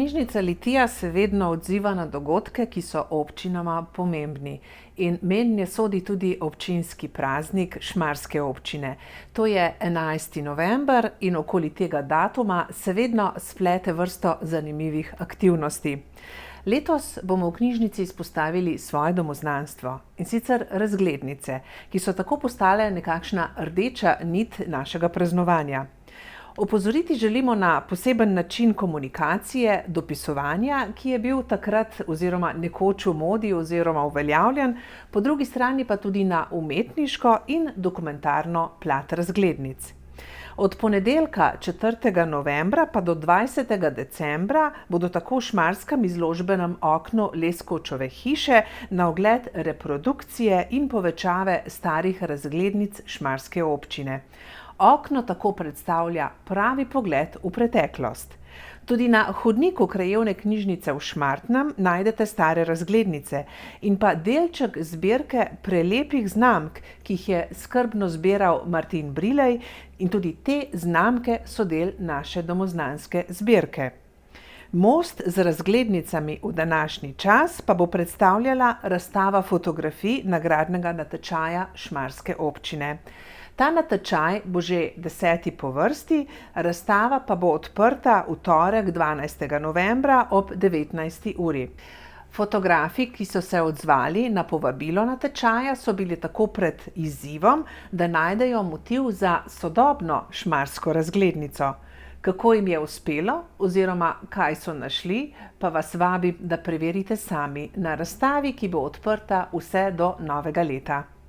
Knjižnica Litija se vedno odziva na dogodke, ki so občinama pomembni. In mednje sodi tudi občinski praznik Šmarske občine. To je 11. november in okoli tega datuma se vedno splete vrsto zanimivih aktivnosti. Letos bomo v knjižnici izpostavili svoje domoznanstvo, in sicer razglednice, ki so tako postale nekakšna rdeča nit našega praznovanja. Opozoriti želimo na poseben način komunikacije, dopisovanja, ki je bil takrat oziroma nekoč v modi oziroma uveljavljen, po drugi strani pa tudi na umetniško in dokumentarno plat razglednic. Od ponedeljka 4. novembra pa do 20. decembra bodo tako v Šmarskem izložbenem oknu Leskovčeve hiše na ogled reprodukcije in povečave starih razglednic šmarske občine. Okno tako predstavlja pravi pogled v preteklost. Tudi na hodniku krajevne knjižnice v Šmartnem najdete stare razglednice in pa delček zbirke prelepih znamk, ki jih je skrbno zbiral Martin Brilej, in tudi te znamke so del naše domoznanske zbirke. Most z razglednicami v današnji čas pa bo predstavljala razstava fotografij nagradnega natečaja Šmarske občine. Ta natečaj bo že 10. po vrsti, razstava pa bo odprta v torek 12. novembra ob 19. uri. Fotografi, ki so se odzvali na povabilo natečaja, so bili tako pred izzivom, da najdejo motiv za sodobno šmarsko razglednico. Kako jim je uspelo oziroma kaj so našli, pa vas vabim, da preverite sami na razstavi, ki bo odprta vse do novega leta.